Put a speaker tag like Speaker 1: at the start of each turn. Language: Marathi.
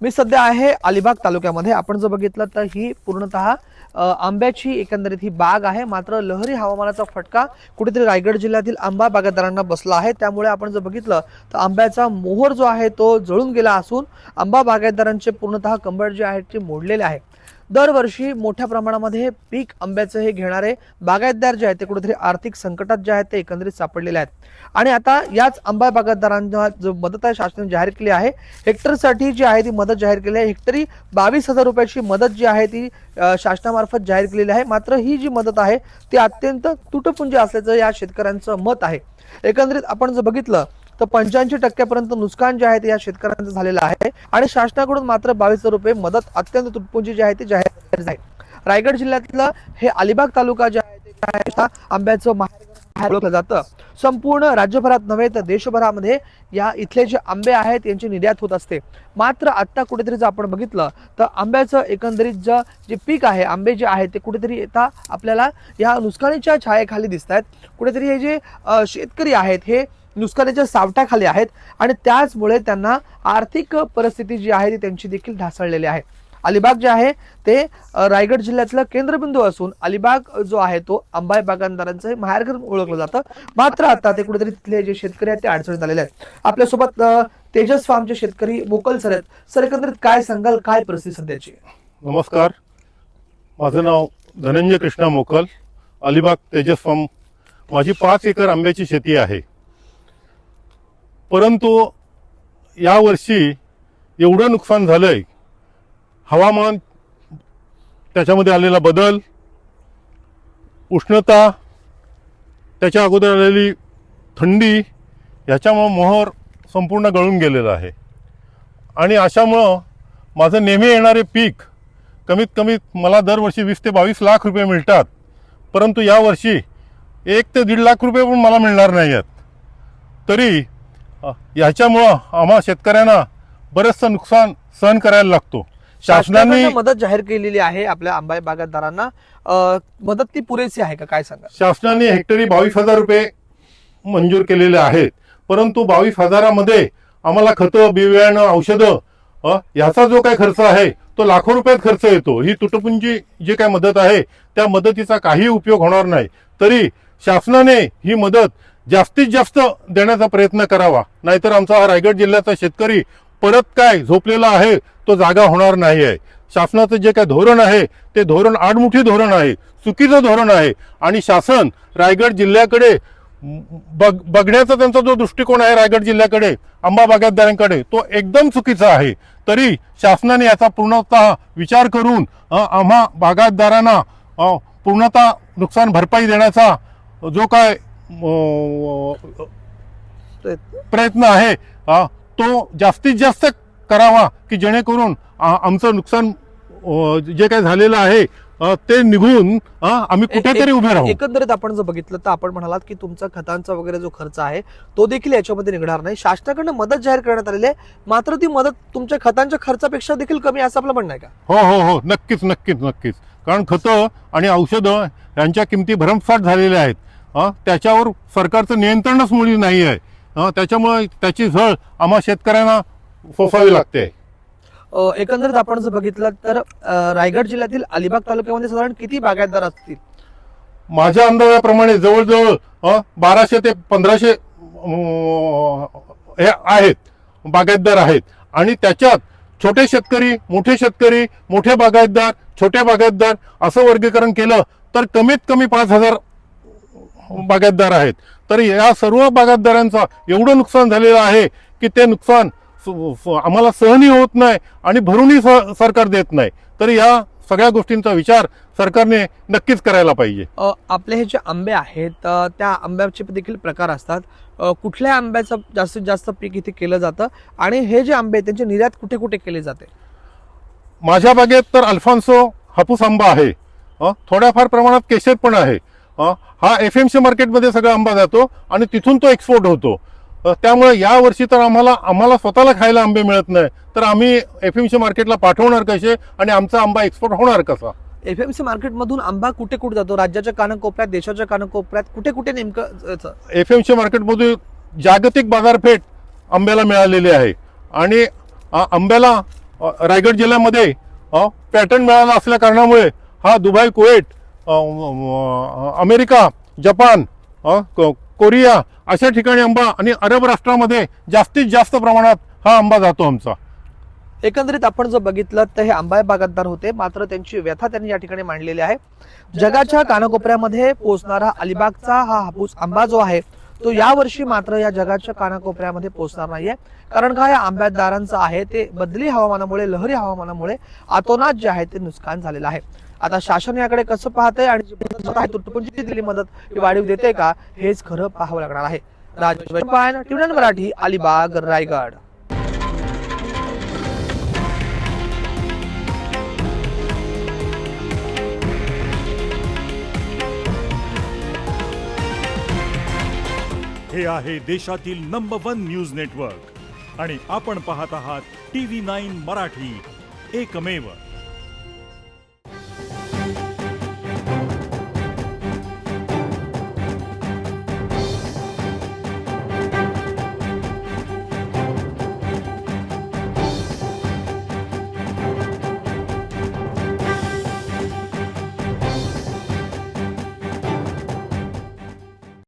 Speaker 1: मी सध्या आहे अलिबाग तालुक्यामध्ये। आपण जर बघितलं तर ही पूर्णतः आंब्याची एकंदरीत ही बाग आहे। मात्र लहरी हवामानाचा फटका कुठेतरी रायगड जिल्ह्यातील आंबा बागायतदारांना बसला आहे। त्यामुळे आपण जर बघितलं तर आंब्याचा मोहर जो आहे तो जळून गेला असून आंबा बागायतदारांचे पूर्णतः कंबर जे आहेत ते मोडलेले आहे। दरवर्षी मोठ्या प्रमाणामध्ये पीक आंब्याचे हे घेणारे बागायतदार जे आहेत ते कुठेतरी आर्थिक संकटात जे आहेत ते एकंदरीत सापडलेले आहेत। आणि आता याच आंबा बागायतदारांना जो मदत आहे शासनाने जाहीर केली आहे, हेक्टरसाठी जी आहे ती मदत जाहीर केली आहे। हेक्टरी 22,000 रुपयाची मदत जी आहे ती शासनामार्फत जाहीर केलेली आहे। मात्र ही जी मदत आहे ती अत्यंत तुटपुंजी असल्याचं या शेतकऱ्यांचं मत आहे। एकंदरीत आपण जर बघितलं तर 85% नुकसान जे आहे ते या शेतकऱ्यांचं झालेलं आहे आणि शासनाकडून मात्र 22,000 रुपये मदत अत्यंत तुटपुंजी जी आहे ती जाहीर झाली। रायगड जिल्ह्यातलं हे अलिबाग तालुका जे आहे ते आंब्याचं माहेर ओळखलं जातं। संपूर्ण राज्यभरात नव्हे तर देशभरामध्ये या इथले जे आंबे आहेत यांची निर्यात होत असते। मात्र आता कुठेतरी जर आपण बघितलं तर आंब्याचं एकंदरीत जे पीक आहे, आंबे जे आहेत ते कुठेतरी आता आपल्याला या नुकसानीच्या छायेखाली दिसत आहेत। कुठेतरी हे जे शेतकरी आहेत हे नुकसानीच्या सावटाखाली आहेत आणि त्याचमुळे त्यांना आर्थिक परिस्थिती जी आहे ती त्यांची देखील ढासळलेली आहे। अलिबाग जे आहे ते रायगड जिल्ह्यातलं केंद्रबिंदू असून अलिबाग जो आहे तो आंबा बागायतदारांचं माहेरघर ओळखलं जातं। मात्र आता ते कुठेतरी तिथले जे शेतकरी आहेत ते अडचणीत आलेले आहेत। आपल्यासोबत तेजस फार्मचे शेतकरी मोकल सर आहेत। सर, एकंदरीत काय सांगाल, काय परिस्थिती सध्याची?
Speaker 2: नमस्कार, माझं नाव धनंजय कृष्णा मोकल, अलिबाग तेजस फार्म। माझी 5 एकर आंब्याची शेती आहे। परंतु यावर्षी एवढं नुकसान झालंय, हवामान त्याच्यामध्ये आलेला बदल, उष्णता, त्याच्या अगोदर आलेली थंडी, याच्यामुळं मोहर संपूर्ण गळून गेलेलं आहे। आणि अशामुळं माझं नेहमी येणारे पीक कमीत कमी मला दरवर्षी 20 ते 22 लाख रुपये मिळतात, परंतु यावर्षी 1 ते 1.5 लाख रुपये पण मला मिळणार नाही आहेत। तरी याच्यामुळं आम्हा शेतकऱ्यांना बरेचसं नुकसान सहन करायला लागतो।
Speaker 1: शासनाने मदत जाहीर केलेली आहे आपल्या आंबा बागायतदारांना, मदत ती पुरेशी आहे का, काय सांगा?
Speaker 2: शासनाने हेक्टरी 22,000 रुपये मंजूर केलेले आहेत, परंतु 22,000 मध्ये आम्हाला खतं, बियाणं, औषधं याचा जो काही खर्च आहे तो लाखो रुपयात खर्च येतो। ही तुटपुंजी जी काही मदत आहे त्या मदतीचा काही उपयोग होणार नाही। तरी शासनाने ही मदत जास्तीत जास्त देण्याचा प्रयत्न करावा, नाहीतर आमचा हा रायगड जिल्ह्याचा शेतकरी परत काय झोपलेला आहे तो जागा होणार नाही आहे। शासनाचं जे काय धोरण आहे ते धोरण आडमुठी धोरण आहे, चुकीचं धोरण आहे आणि शासन रायगड जिल्ह्याकडे बघण्याचा त्यांचा जो दृष्टिकोन आहे रायगड जिल्ह्याकडे, आंबा बागायतदारांकडे, तो एकदम चुकीचा आहे। तरी शासनाने याचा पूर्णतः विचार करून आम्हा बागायतदारांना पूर्णतः नुकसान भरपाई देण्याचा जो काय प्रयत्न आहे तो जास्तीत जास्त करावा, की जेणेकरून आमचं नुकसान जे काही झालेलं आहे ते निघून आम्ही कुठेतरी उभे राहू।
Speaker 1: एकंदरीत आपण जर बघितलं तर आपण म्हणालात की तुमचा खतांचा वगैरे जो खर्च आहे तो देखील याच्यामध्ये निघणार नाही। शासनाकडून मदत जाहीर करण्यात आलेली आहे, मात्र ती मदत तुमच्या खतांच्या खर्चापेक्षा देखील कमी असं आपलं म्हणणं आहे का?
Speaker 2: हो हो हो, नक्कीच नक्कीच नक्कीच। कारण खतं आणि औषधं यांच्या किमती भरमसाठ झालेल्या आहेत, त्याच्यावर सरकारचं नियंत्रणच मुळी नाही आहे। त्याच्यामुळे त्याची झळ आम्हा शेतकऱ्यांना सोसावी लागते।
Speaker 1: एकंदरीत आपण जर बघितलं तर रायगड जिल्ह्यातील अलिबाग तालुक्यामध्ये साधारण किती बागायतदार असतील?
Speaker 2: माझ्या अंदाजाप्रमाणे जवळजवळ 1200 ते 1500 हे आहेत, बागायतदार आहेत। आणि त्याच्यात छोटे शेतकरी, मोठे बागायतदार, छोटे बागायतदार असं वर्गीकरण केलं तर कमीत कमी 5,000 बागायतदार आहेत। तर या सर्व बागायतदारांचा एवढं नुकसान झालेलं आहे की ते नुकसान आम्हाला सहनही होत नाही आणि भरूनही सरकार देत नाही। तर या सगळ्या गोष्टींचा विचार सरकारने नक्कीच करायला पाहिजे।
Speaker 1: आपले हे जे आंबे आहेत त्या आंब्याचे देखील प्रकार असतात, कुठल्या आंब्याचं जास्तीत जास्त पीक इथे केलं जातं आणि हे जे आंबे त्यांची निर्यात कुठे कुठे केली जाते?
Speaker 2: माझ्या बागेत तर अल्फान्सो हापूस आंबा आहे, थोड्याफार प्रमाणात केशर पण आहे। हा FMC मार्केटमध्ये सगळा आंबा जातो आणि तिथून तो एक्सपोर्ट होतो। त्यामुळे या वर्षी तर आम्हाला स्वतःला खायला आंबे मिळत नाही, तर आम्ही FMC मार्केटला पाठवणार कसे आणि आमचा आंबा एक्सपोर्ट होणार कसा?
Speaker 1: FMC मार्केटमधून आंबा कुठे कुठे जातो? राज्याच्या कानाकोपऱ्यात, देशाच्या कानाकोपऱ्यात, कुठे कुठे नेमकं?
Speaker 2: FMC मार्केटमधून जागतिक बाजारपेठ आंब्याला मिळालेली आहे आणि आंब्याला रायगड जिल्ह्यामध्ये पॅटर्न मिळाला असल्या कारणामुळे हा Dubai, Kuwait, America, Japan, Korea अशा ठिकाणी आंबा आणि अरब राष्ट्रामध्ये जास्तीत जास्त प्रमाणात हा आंबा जातो आमचा.
Speaker 1: एकंदरीत आपण जर बघितलं तर हे आंबा बागायतदार होते, मात्र त्यांची व्यथा त्यांनी या ठिकाणी मांडलेली आहे. जगाच्या कानाकोपऱ्यामध्ये पोहोचणारा अलिबागचा हा हापूस आंबा जो आहे तो यावर्षी मात्र या जगाच्या कानाकोपऱ्यामध्ये पोहोचणार नाहीये. कारण का या आंब्यादारांचं आहे ते बदली हवामानामुळे, लहरी हवामानामुळे अतोनात जे आहे ते नुकसान झालेलं आहे. आता शासन याकडे कसं पाहतंय आणि जी मदत आहे तुटपुंजी दिलेली मदत ही वाढीव देते का, हेच खरं पाहावं लागणार आहे. राजपान, टीव्ही मराठी, अलिबाग, रायगड.
Speaker 3: हे आहे देशातील नंबर 1 न्यूज नेटवर्क आणि आपण पाहत आहात TV9 मराठी, एकमेव.